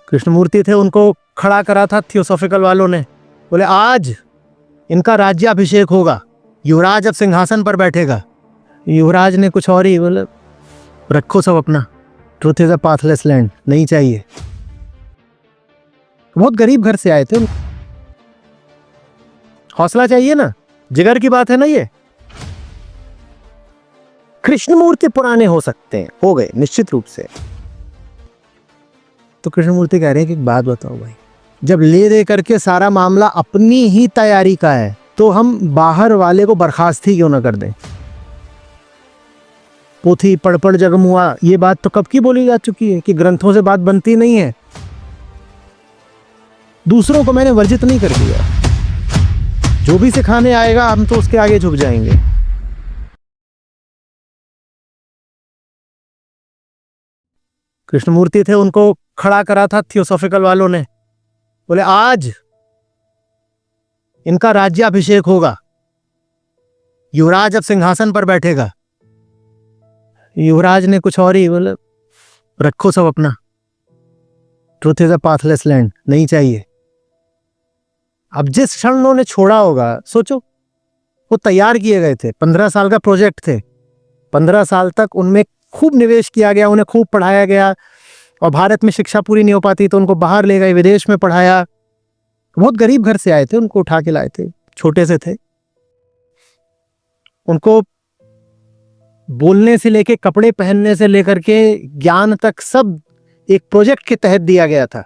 कृष्णमूर्ति थे, उनको खड़ा करा था थियोसॉफिकल वालों ने। बोले आज इनका राज्याभिषेक होगा, युवराज अब सिंहासन पर बैठेगा। युवराज ने कुछ और ही बोले, रखो सब अपना, truth is a pathless land, नहीं चाहिए। बहुत गरीब घर से आए थे, हौसला चाहिए ना, जिगर की बात है ना ये। कृष्णमूर्ति पुराने हो सकते हैं, हो गए निश्चित रूप से। तो कृष्णमूर्ति कह रहे हैं कि एक बात बताओ भाई, जब ले दे करके सारा मामला अपनी ही तैयारी का है तो हम बाहर वाले को बर्खास्त ही क्यों ना कर दें। पोथी पढ़ पढ़ जगम हुआ, ये बात तो कब की बोली जा चुकी है कि ग्रंथों से बात बनती नहीं है। दूसरों को मैंने वर्जित नहीं कर दिया, जो भी सिखाने आएगा हम तो उसके आगे झुक जाएंगे। कृष्णमूर्ति थे, उनको खड़ा करा था थियोसॉफिकल वालों ने। बोले आज इनका राज्याभिषेक होगा, युवराज अब सिंहासन पर बैठेगा। युवराज ने कुछ और ही बोले, रखो सब अपना, truth is a pathless land, नहीं चाहिए। अब जिस क्षण उन्होंने छोड़ा होगा, सोचो वो तैयार किए गए थे, 15 साल का प्रोजेक्ट थे, 15 साल तक उनमें खूब निवेश किया गया, उन्हें खूब पढ़ाया गया, और भारत में शिक्षा पूरी नहीं हो पाती तो उनको बाहर ले गए, विदेश में पढ़ाया। बहुत गरीब घर से आए थे, उनको उठा के लाए थे, छोटे से थे। उनको बोलने से लेके कपड़े पहनने से लेकर के ज्ञान तक सब एक प्रोजेक्ट के तहत दिया गया था।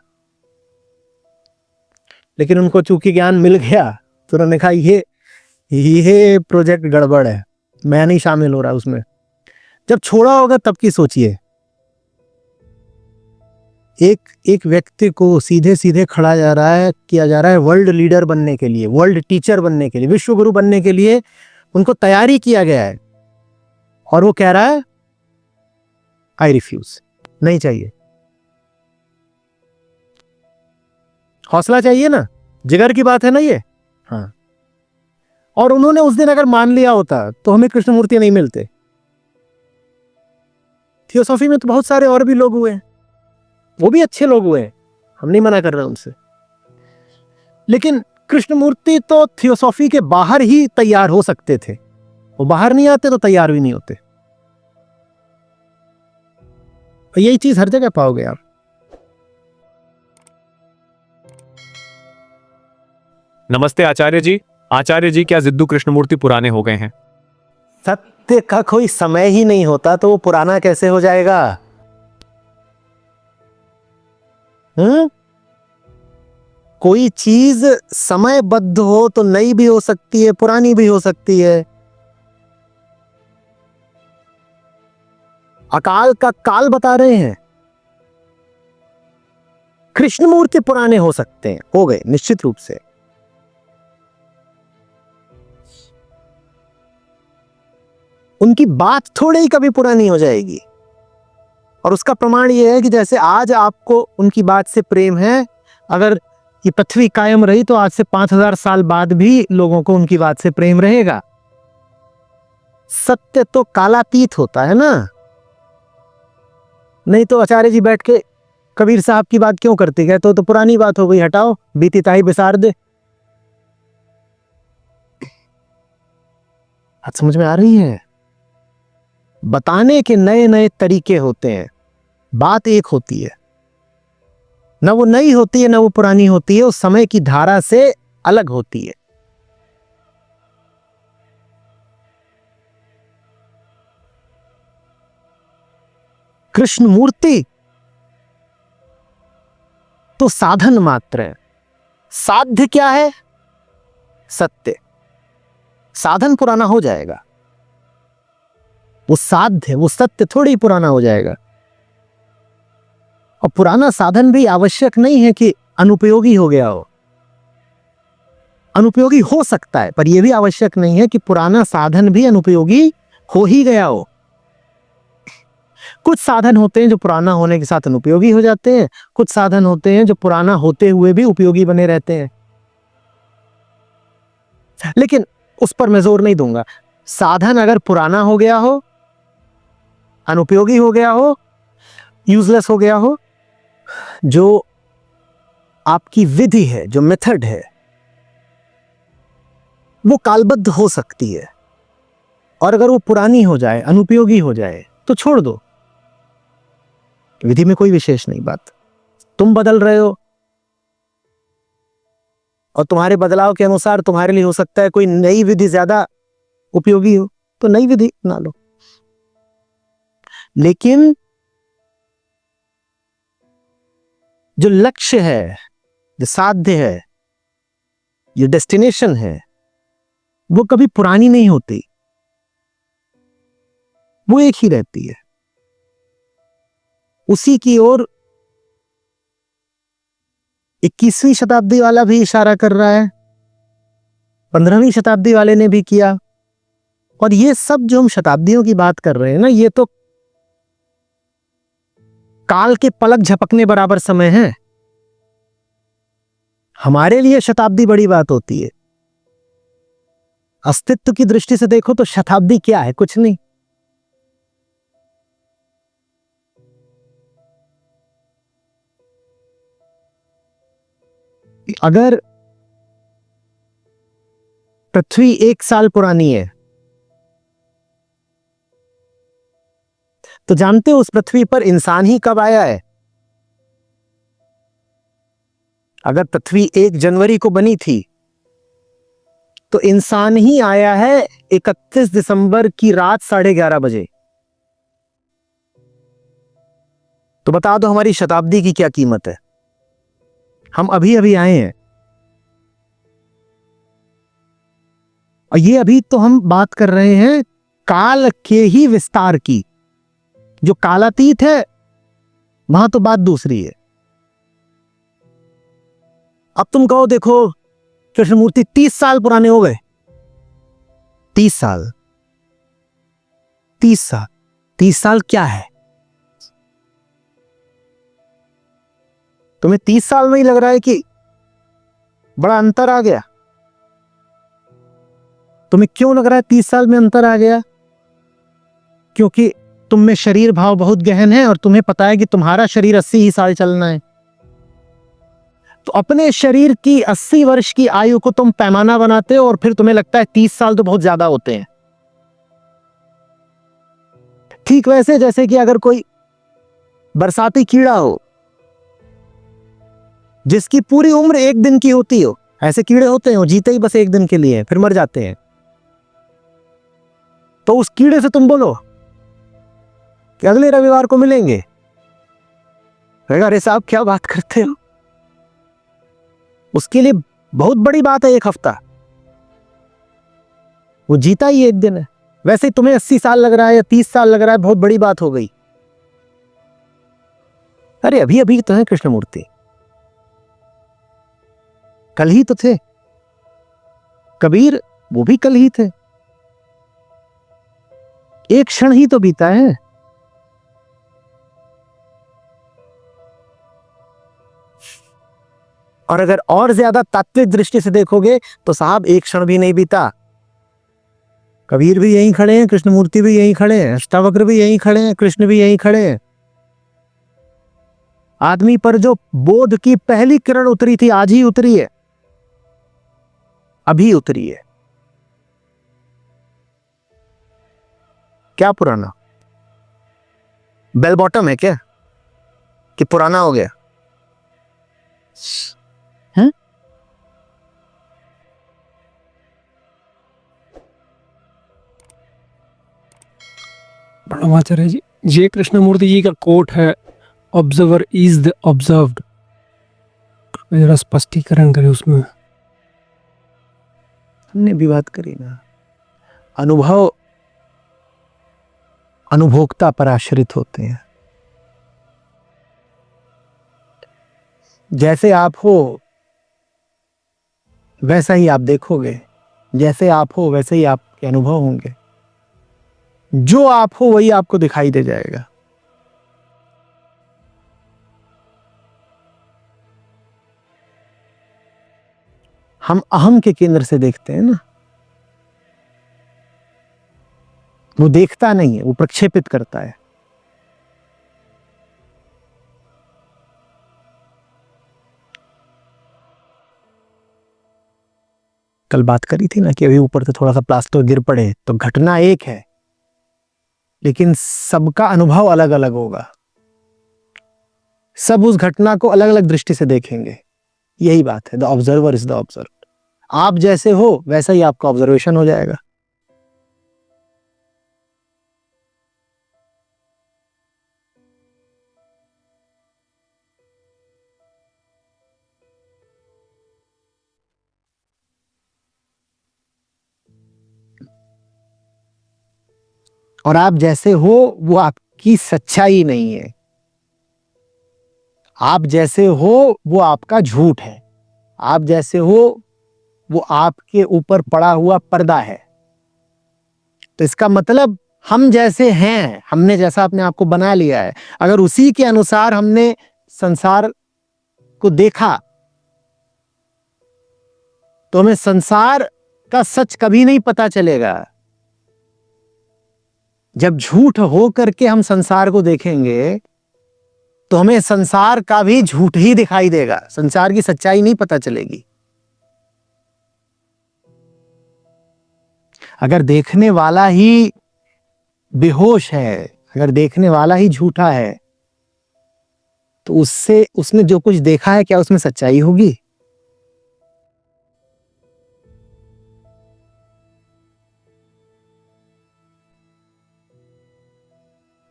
लेकिन उनको चूंकि ज्ञान मिल गया तो उन्होंने कहा ये प्रोजेक्ट गड़बड़ है, मैं नहीं शामिल हो रहा उसमें। जब छोड़ा होगा तब की सोचिए, एक व्यक्ति को सीधे सीधे किया जा रहा है वर्ल्ड लीडर बनने के लिए, वर्ल्ड टीचर बनने के लिए, विश्व गुरु बनने के लिए उनको तैयारी किया गया है, और वो कह रहा है आई रिफ्यूज, नहीं चाहिए। हौसला चाहिए ना, जिगर की बात है ना ये। हाँ, और उन्होंने उस दिन अगर मान लिया होता तो हमें कृष्णमूर्ति नहीं मिलते। थियोसॉफी में तो बहुत सारे और भी लोग हुए हैं, वो भी अच्छे लोग हुए हैं, हम नहीं मना कर रहे उनसे, लेकिन कृष्णमूर्ति तो थियोसॉफी के बाहर ही तैयार हो सकते थे। वो बाहर नहीं आते तो तैयार भी नहीं होते। यही चीज हर जगह पाओगे आप। नमस्ते आचार्य जी। आचार्य जी, क्या जिद्दू कृष्णमूर्ति पुराने हो गए हैं? सत्य का कोई समय ही नहीं होता तो वो पुराना कैसे हो जाएगा? कोई चीज समयबद्ध हो तो नई भी हो सकती है, पुरानी भी हो सकती है। अकाल का काल बता रहे हैं। कृष्णमूर्ति पुराने हो सकते हैं, हो गए निश्चित रूप से। उनकी बात थोड़ी ही कभी पुरानी हो जाएगी, और उसका प्रमाण यह है कि जैसे आज आपको उनकी बात से प्रेम है, अगर ये पृथ्वी कायम रही तो आज से 5000 साल बाद भी लोगों को उनकी बात से प्रेम रहेगा। सत्य तो कालातीत होता है ना। नहीं तो आचार्य जी बैठ के कबीर साहब की बात क्यों करते गए? तो पुरानी बात हो गई, हटाओ, बीती ताई बिसार दे। बात समझ में आ रही है? बताने के नए नए तरीके होते हैं, बात एक होती है, ना वो नई होती है ना वो पुरानी होती है, उस समय की धारा से अलग होती है। कृष्णमूर्ति तो साधन मात्र है। साध्य क्या है? सत्य। साधन पुराना हो जाएगा, वो साध्य, वो सत्य थोड़ी पुराना हो जाएगा। और पुराना साधन भी आवश्यक नहीं है कि अनुपयोगी हो गया हो। अनुपयोगी हो सकता है, पर यह भी आवश्यक नहीं है कि पुराना साधन भी अनुपयोगी हो ही गया हो। कुछ साधन होते हैं जो पुराना होने के साथ अनुपयोगी हो जाते हैं, कुछ साधन होते हैं जो पुराना होते हुए भी उपयोगी बने रहते हैं। लेकिन उस पर मैं जोर नहीं दूंगा। साधन अगर पुराना हो गया हो, अनुपयोगी हो गया हो, यूजलेस हो गया हो, जो आपकी विधि है, जो मेथड है, वो कालबद्ध हो सकती है, और अगर वो पुरानी हो जाए, अनुपयोगी हो जाए, तो छोड़ दो। विधि में कोई विशेष नहीं बात। तुम बदल रहे हो और तुम्हारे बदलाव के अनुसार तुम्हारे लिए हो सकता है कोई नई विधि ज्यादा उपयोगी हो, तो नई विधि अपना लो। लेकिन जो लक्ष्य है, जो साध्य है, जो डेस्टिनेशन है, वो कभी पुरानी नहीं होती, वो एक ही रहती है। उसी की ओर 21वीं शताब्दी वाला भी इशारा कर रहा है, 15वीं शताब्दी वाले ने भी किया, और ये सब जो हम शताब्दियों की बात कर रहे हैं ना, ये तो काल के पलक झपकने बराबर समय है। हमारे लिए शताब्दी बड़ी बात होती है। अस्तित्व की दृष्टि से देखो तो शताब्दी क्या है? कुछ नहीं। अगर पृथ्वी 1 साल पुरानी है, तो जानते हो उस पृथ्वी पर इंसान ही कब आया है? अगर पृथ्वी 1 जनवरी को बनी थी, तो इंसान ही आया है 31 दिसंबर की रात 11:30 बजे। तो बता दो हमारी शताब्दी की क्या कीमत है? हम अभी अभी आए हैं, और ये अभी तो हम बात कर रहे हैं काल के ही विस्तार की। जो कालातीत है, वहां तो बात दूसरी है। अब तुम कहो देखो कृष्णमूर्ति 30 साल पुराने हो गए। 30 साल, 30 साल, 30 साल क्या है? तुम्हें 30 साल में ही लग रहा है कि बड़ा अंतर आ गया? तुम्हें क्यों लग रहा है 30 साल में अंतर आ गया? क्योंकि तुम में शरीर भाव बहुत गहन है, और तुम्हें पता है कि तुम्हारा शरीर 80 ही साल चलना है। तो अपने शरीर की 80 वर्ष की आयु को तुम पैमाना बनाते हो, और फिर तुम्हें लगता है 30 साल तो बहुत ज्यादा होते हैं। ठीक वैसे जैसे कि अगर कोई बरसाती कीड़ा हो जिसकी पूरी उम्र 1 दिन की होती हो, ऐसे कीड़े होते हैं, वो जीते ही बस 1 दिन के लिए, फिर मर जाते हैं। तो उस कीड़े से तुम बोलो कि अगले रविवार को मिलेंगे, अरे साहब क्या बात करते हो? उसके लिए बहुत बड़ी बात है 1 हफ्ता। वो जीता ही 1 दिन है। वैसे ही तुम्हें 80 साल लग रहा है या 30 साल लग रहा है, बहुत बड़ी बात हो गई। अरे अभी अभी तो है कृष्णमूर्ति, कल ही तो थे। कबीर, वो भी कल ही थे। एक क्षण ही तो बीता है। और अगर और ज्यादा तात्विक दृष्टि से देखोगे तो साहब 1 क्षण भी नहीं बीता। कबीर भी यहीं खड़े हैं, कृष्णमूर्ति भी यहीं खड़े हैं, अष्टावक्र भी यहीं खड़े हैं, कृष्ण भी यहीं खड़े हैं। आदमी पर जो बोध की पहली किरण उतरी थी, आज ही उतरी है, अभी उतरी है। क्या पुराना? बेल बॉटम है क्या कि पुराना हो गया? हैं? ब्रह्माचार्य जी, ये कृष्णमूर्ति जी का कोट है, ऑब्जर्वर इज द ऑब्जर्व्ड। जरा स्पष्टीकरण करें उसमें। हमने भी बात करी ना, अनुभव अनुभोक्ता पर आश्रित होते हैं। जैसे आप हो वैसा ही आप देखोगे, जैसे आप हो वैसे ही आपके अनुभव होंगे। जो आप हो वही आपको दिखाई दे जाएगा। हम अहम के केंद्र से देखते हैं ना, वो देखता नहीं है, वो प्रक्षेपित करता है। कल बात करी थी ना कि अभी ऊपर से थोड़ा सा प्लास्टर गिर पड़े तो घटना एक है, लेकिन सबका अनुभव अलग अलग होगा। सब उस घटना को अलग अलग दृष्टि से देखेंगे। यही बात है, the observer is the observe. आप जैसे हो वैसा ही आपका ऑब्जर्वेशन हो जाएगा। और आप जैसे हो वो आपकी सच्चाई नहीं है, आप जैसे हो वो आपका झूठ है, आप जैसे हो वो आपके ऊपर पड़ा हुआ पर्दा है। तो इसका मतलब हम जैसे हैं, हमने जैसा अपने आप को बना लिया है, अगर उसी के अनुसार हमने संसार को देखा तो हमें संसार का सच कभी नहीं पता चलेगा। जब झूठ हो करके हम संसार को देखेंगे तो हमें संसार का भी झूठ ही दिखाई देगा, संसार की सच्चाई नहीं पता चलेगी। अगर देखने वाला ही बेहोश है, अगर देखने वाला ही झूठा है, तो उससे उसने जो कुछ देखा है क्या उसमें सच्चाई होगी?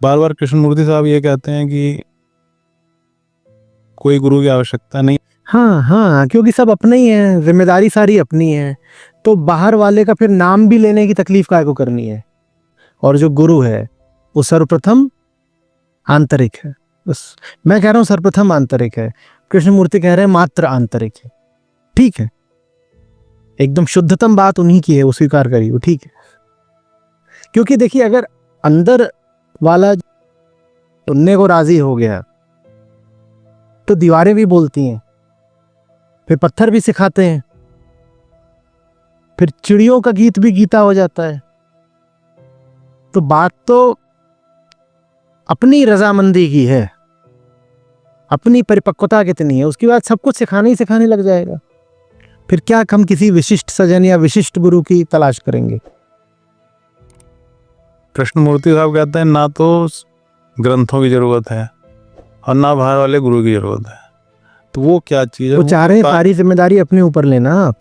बार बार कृष्णमूर्ति साहब ये कहते हैं कि कोई गुरु की आवश्यकता नहीं। हाँ हाँ, क्योंकि सब अपने ही हैं, जिम्मेदारी सारी अपनी है, तो बाहर वाले का फिर नाम भी लेने की तकलीफ काय को करनी है। और जो गुरु है वो सर्वप्रथम आंतरिक है। बस मैं कह रहा हूं सर्वप्रथम आंतरिक है, कृष्णमूर्ति कह रहे हैं मात्र आंतरिक है। ठीक है, एकदम शुद्धतम बात उन्हीं की है, वो स्वीकार करिए, वो ठीक है। क्योंकि देखिए अगर अंदर वाला सुनने को राजी हो गया तो दीवारें भी बोलती हैं, फिर पत्थर भी सिखाते हैं, फिर चिड़ियों का गीत भी गीता हो जाता है। तो बात तो अपनी रजामंदी की है, अपनी परिपक्वता कितनी है, उसके बाद सब कुछ सिखाने ही सिखाने लग जाएगा। फिर क्या हम किसी विशिष्ट सजन या विशिष्ट गुरु की तलाश करेंगे? कृष्णमूर्ति साहब कहते हैं ना तो ग्रंथों की जरूरत है और ना बाहर वाले गुरु की जरूरत है। तो वो क्या चीज है? वो चाह रहे हैं सारी जिम्मेदारी अपने ऊपर लेना। आप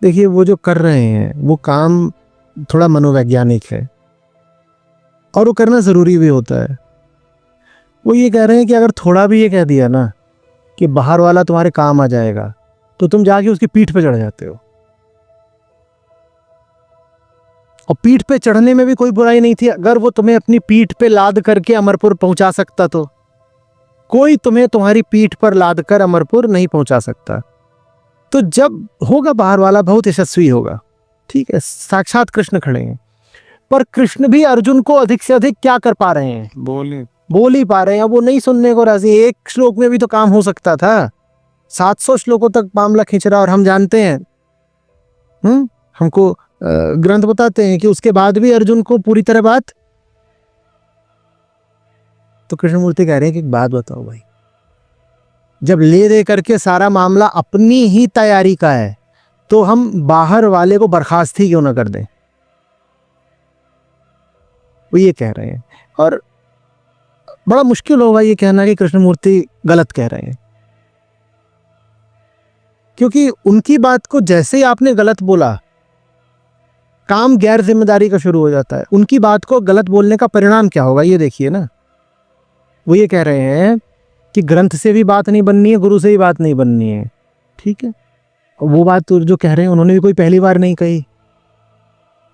देखिए वो जो कर रहे हैं वो काम थोड़ा मनोवैज्ञानिक है और वो करना जरूरी भी होता है। वो ये कह रहे हैं कि अगर थोड़ा भी ये कह दिया ना कि बाहर वाला तुम्हारे काम आ जाएगा तो तुम जाके उसकी पीठ पे चढ़ जाते हो। और पीठ पे चढ़ने में भी कोई बुराई नहीं थी, अगर वो तुम्हें अपनी पीठ पे लाद करके अमरपुर पहुंचा सकता तो। कोई तुम्हें तुम्हारी पीठ पर लाद कर अमरपुर नहीं पहुंचा सकता। तो जब होगा बाहर वाला बहुत यशस्वी होगा, ठीक है, साक्षात कृष्ण खड़े हैं, पर कृष्ण भी अर्जुन को अधिक से अधिक क्या कर पा रहे हैं? बोल ही पा रहे हैं। वो नहीं सुनने को राजी। एक श्लोक में भी तो काम हो सकता था, 700 श्लोकों तक मामला खींच रहा। और हम जानते हैं, हमको ग्रंथ बताते हैं कि उसके बाद भी अर्जुन को पूरी तरह बात। तो कृष्णमूर्ति कह रहे हैं कि एक बात बताओ भाई, जब ले दे करके सारा मामला अपनी ही तैयारी का है तो हम बाहर वाले को बर्खास्त ही क्यों ना कर दें? वो ये कह रहे हैं। और बड़ा मुश्किल होगा ये कहना कि कृष्णमूर्ति गलत कह रहे हैं, क्योंकि उनकी बात को जैसे ही आपने गलत बोला काम गैर जिम्मेदारी का शुरू हो जाता है। उनकी बात को गलत बोलने का परिणाम क्या होगा ये देखिए ना। वो ये कह रहे हैं कि ग्रंथ से भी बात नहीं बननी है, गुरु से भी बात नहीं बननी है, ठीक है। वो बात तो जो कह रहे हैं उन्होंने भी कोई पहली बार नहीं कही।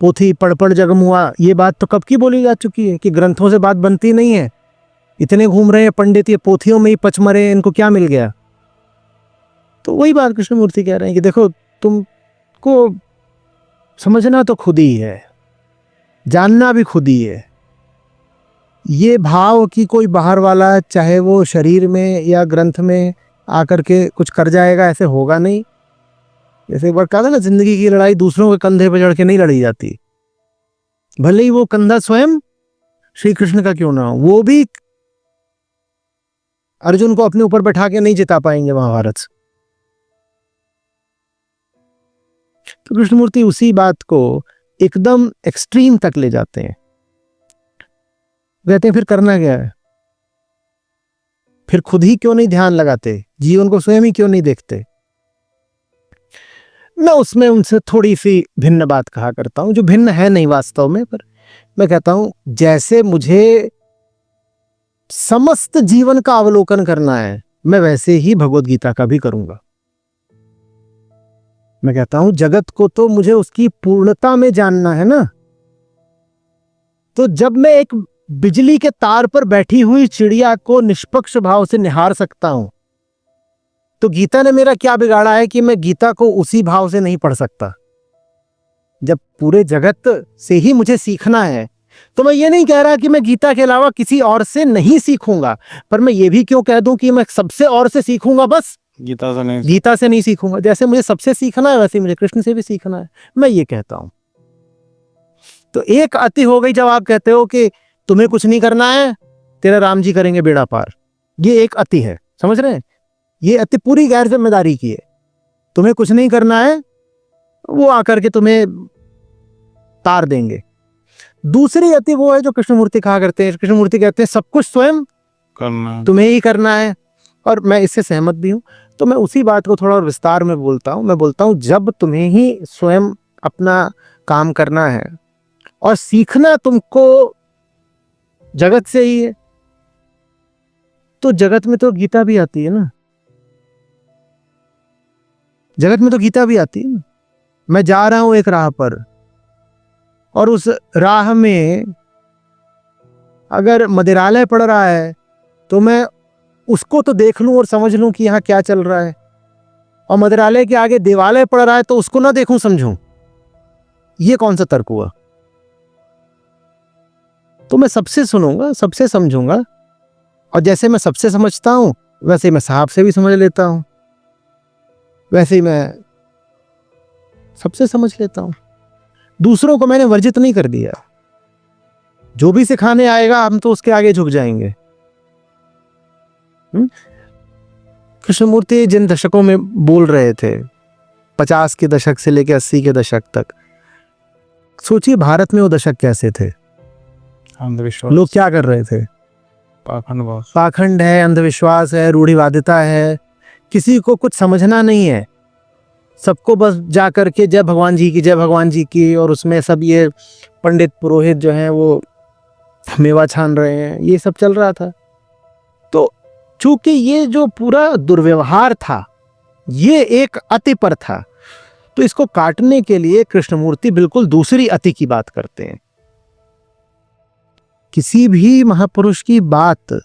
पोथी पढ़ पढ़ जगम हुआ, ये बात तो कब की बोली जा चुकी है कि ग्रंथों से बात बनती नहीं है। इतने घूम रहे हैं पंडित, ये पोथियों में ही पच मरे, इनको क्या मिल गया? तो वही बात कृष्णमूर्ति कह रहे हैं कि देखो तुमको समझना तो खुद ही है, जानना भी खुद ही है। ये भाव कि कोई बाहर वाला चाहे वो शरीर में या ग्रंथ में आकर के कुछ कर जाएगा, ऐसे होगा नहीं। जैसे एक बार कहा था ना, जिंदगी की लड़ाई दूसरों के कंधे पर चढ़ के नहीं लड़ी जाती, भले ही वो कंधा स्वयं श्री कृष्ण का क्यों ना हो। वो भी अर्जुन को अपने ऊपर बैठा के नहीं जिता पाएंगे महाभारत से। तो कृष्णमूर्ति उसी बात को एकदम एक्सट्रीम तक ले जाते हैं। कहते हैं फिर करना क्या है, फिर खुद ही क्यों नहीं ध्यान लगाते, जीवन को स्वयं ही क्यों नहीं देखते। मैं उसमें उनसे थोड़ी सी भिन्न बात कहा करता हूं, जो भिन्न है नहीं वास्तव में, पर मैं कहता हूं जैसे मुझे समस्त जीवन का अवलोकन करना है, मैं वैसे ही भगवत गीता का भी करूंगा। मैं कहता हूं जगत को तो मुझे उसकी पूर्णता में जानना है ना। तो जब मैं एक बिजली के तार पर बैठी हुई चिड़िया को निष्पक्ष भाव से निहार सकता हूं, तो गीता ने मेरा क्या बिगाड़ा है कि मैं गीता को उसी भाव से नहीं पढ़ सकता। जब पूरे जगत से ही मुझे सीखना है, तो मैं ये नहीं कह रहा कि मैं गीता के अलावा किसी और से नहीं सीखूंगा, पर मैं ये भी क्यों कह दूं कि मैं सबसे और से सीखूंगा, बस गीता से नहीं सीखूंगा। जैसे मुझे सबसे सीखना है वैसे मुझे कृष्ण से भी सीखना है, मैं ये कहता हूं। तो एक अति हो गई जब आप कहते हो कि तुम्हें कुछ नहीं करना है, तेरा राम जी करेंगे बेड़ा पार। ये एक अति है, समझ रहे हैं? ये अति पूरी गैर जिम्मेदारी की है। तुम्हें कुछ नहीं करना है, वो आकर के तुम्हें तार देंगे। दूसरी अति वो है जो कृष्णमूर्ति कहा करते हैं। कृष्णमूर्ति कहते हैं सब कुछ स्वयं करना, तुम्हें ही करना है, और मैं इससे सहमत भी हूं। तो मैं उसी बात को थोड़ा और विस्तार में बोलता हूं। मैं बोलता हूं जब तुम्हें ही स्वयं अपना काम करना है और सीखना तुमको जगत से ही है, तो जगत में तो गीता भी आती है ना। जगत में तो गीता भी आती है ना। मैं जा रहा हूं एक राह पर, और उस राह में अगर मदिरालय पड़ रहा है तो मैं उसको तो देख लूं और समझ लूं कि यहां क्या चल रहा है, और मदिरालय के आगे देवालय पड़ रहा है तो उसको ना देखूं समझूं। ये कौन सा तर्क हुआ? तो मैं सबसे सुनूंगा, सबसे समझूंगा, और जैसे मैं सबसे समझता हूं वैसे ही मैं साहब से भी समझ लेता हूं, वैसे ही मैं सबसे समझ लेता हूं। दूसरों को मैंने वर्जित नहीं कर दिया। जो भी सिखाने आएगा हम तो उसके आगे झुक जाएंगे। कृष्णमूर्ति जिन दशकों में बोल रहे थे, 50 के दशक से लेकर 80 के दशक तक, सोचिए भारत में वो दशक कैसे थे। अंधविश्वास, लोग क्या कर रहे थे? पाखंड है, अंधविश्वास है, रूढ़िवादिता है, किसी को कुछ समझना नहीं है। सबको बस जा करके जय भगवान जी की, जय भगवान जी की, और उसमें सब ये पंडित पुरोहित जो हैं वो मेवा छान रहे हैं, ये सब चल रहा था। तो चूंकि ये जो पूरा दुर्व्यवहार था ये एक अति पर था, तो इसको काटने के लिए कृष्णमूर्ति बिल्कुल दूसरी अति की बात करते हैं। किसी भी महापुरुष की बात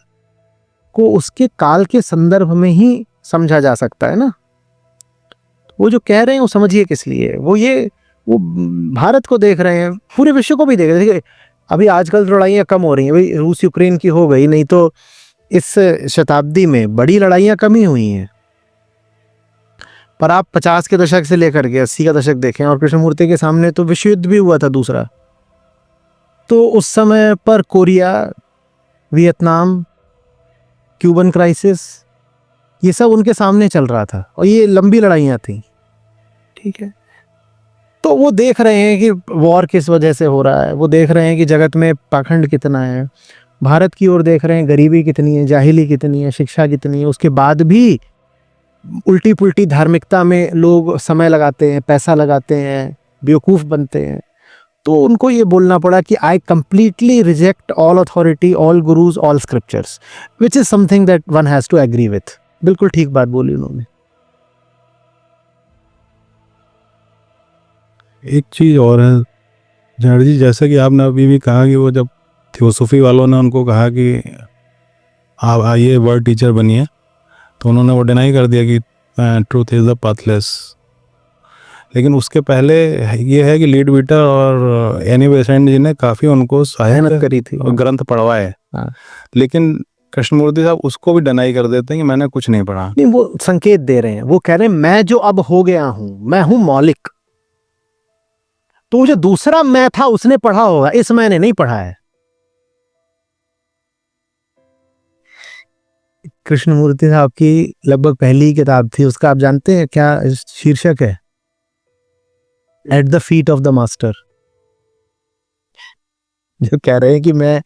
को उसके काल के संदर्भ में ही समझा जा सकता है ना। वो जो कह रहे हैं वो समझिए किस लिए, वो भारत को देख रहे हैं, पूरे विश्व को भी देख रहे हैं। अभी आजकल लड़ाइयाँ कम हो रही हैं, भाई रूस यूक्रेन की हो गई, नहीं तो इस शताब्दी में बड़ी लड़ाइयाँ कम ही हुई हैं। पर आप 50 के दशक से लेकर के 80 का दशक देखें, और कृष्णमूर्ति के सामने तो विश्व युद्ध भी हुआ था दूसरा। तो उस समय पर कोरिया, वियतनाम, क्यूबन क्राइसिस, ये सब उनके सामने चल रहा था, और ये लंबी लड़ाइयाँ थी, ठीक है। तो वो देख रहे हैं कि वॉर किस वजह से हो रहा है, वो देख रहे हैं कि जगत में पाखंड कितना है। भारत की ओर देख रहे हैं, गरीबी कितनी है, जाहिली कितनी है, शिक्षा कितनी है। उसके बाद भी उल्टी पुल्टी धार्मिकता में लोग समय लगाते हैं, पैसा लगाते हैं, बेवकूफ़ बनते हैं। तो उनको ये बोलना पड़ा कि I completely reject all authority, all gurus, all scriptures, which is something that one has to agree with. बिल्कुल ठीक बात बोली उन्होंने। एक चीज और है जड़ जी, जैसे कि आपने अभी भी कहा कि वो जब थियोसॉफी वालों ने उनको कहा कि आप आइए वर्ड टीचर बनिए, तो उन्होंने वो डिनाई कर दिया कि ट्रूथ इज द पाथलेस। लेकिन उसके पहले ये है कि लीड बीटर और एनी बेसेंट जी ने काफ़ी उनको मेहनत सहायता करी थी। और ग्रंथ पढ़वाए। हाँ। लेकिन कृष्णमूर्ति साहब उसको भी डिनाई कर देते हैं कि मैंने कुछ नहीं पढ़ा। नहीं, वो संकेत दे रहे हैं, वो कह रहे हैं मैं जो अब हो गया हूं, मैं हूं मौलिक। तो जो दूसरा मैं था उसने पढ़ा होगा, इस मैंने नहीं पढ़ा है। कृष्णमूर्ति साहब की लगभग पहली किताब थी, उसका आप जानते हैं क्या शीर्षक है? Eight the feet of the master. जो कह रहे हैं कि मैं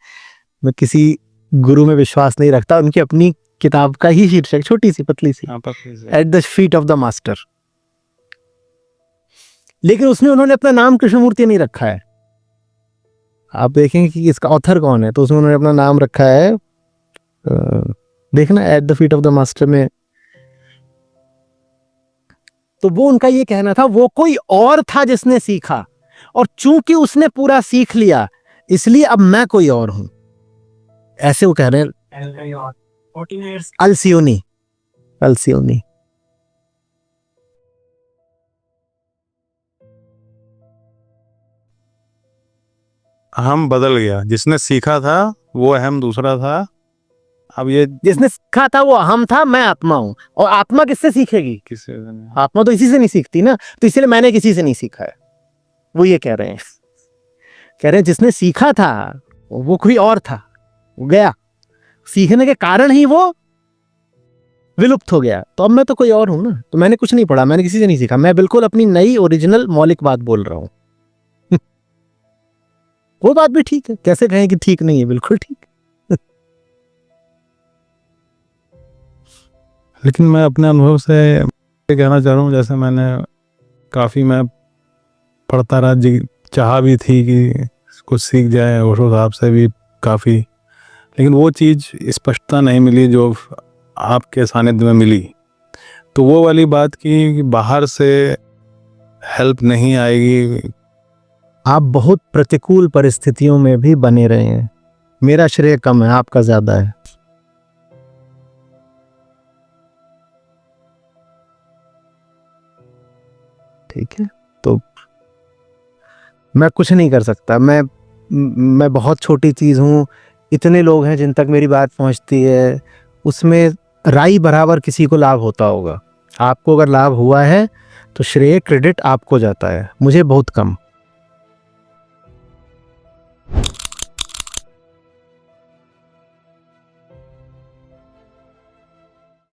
किसी गुरु में विश्वास नहीं रखता, उनकी अपनी किताब का ही शीर्षक, छोटी सी पतली सी, at the feet of the master. लेकिन उसमें उन्होंने अपना नाम कृष्णमूर्ति नहीं रखा है। आप देखेंगे कि इसका ऑथर कौन है, तो उसमें उन्होंने अपना नाम रखा है, देखना eight the feet of the master में। तो वो उनका ये कहना था, वो कोई और था जिसने सीखा, और चूंकि उसने पूरा सीख लिया इसलिए अब मैं कोई और हूं, ऐसे वो कह रहे हैं। अल्सियोनी, अल्सियोनी। अहम बदल गया, जिसने सीखा था वो अहम दूसरा था। अब ये जिसने सीखा था वो अहम था, मैं आत्मा हूं। और आत्मा किससे सीखेगी? किसी आत्मा तो इसी से नहीं सीखती ना, तो इसलिए मैंने किसी से नहीं सीखा है। वो ये कह रहे हैं, कह रहे हैं जिसने सीखा था वो कोई और था, वो गया, सीखने के कारण ही वो विलुप्त हो गया। तो अब मैं तो कोई और हूं ना, तो मैंने कुछ नहीं पढ़ा, मैंने किसी से नहीं सीखा, मैं बिल्कुल अपनी नई ओरिजिनल मौलिक बात बोल रहा हूं। वो बात भी ठीक है, कैसे कहें कि ठीक नहीं है, बिल्कुल ठीक। लेकिन मैं अपने अनुभव से ये कहना चाह रहा हूँ, जैसे मैंने काफ़ी मैं पढ़ता रहा, चाह भी थी कि कुछ सीख जाए ओशो साहब से भी काफ़ी, लेकिन वो चीज़ स्पष्टता नहीं मिली जो आपके सानिध्य में मिली। तो वो वाली बात कि बाहर से हेल्प नहीं आएगी। आप बहुत प्रतिकूल परिस्थितियों में भी बने रहे हैं, मेरा श्रेय कम है, आपका ज्यादा है। ठीक है, तो मैं कुछ नहीं कर सकता, मैं बहुत छोटी चीज हूं। इतने लोग हैं जिन तक मेरी बात पहुंचती है, उसमें राई बराबर किसी को लाभ होता होगा। आपको अगर लाभ हुआ है तो श्रेय, क्रेडिट आपको जाता है, मुझे बहुत कम।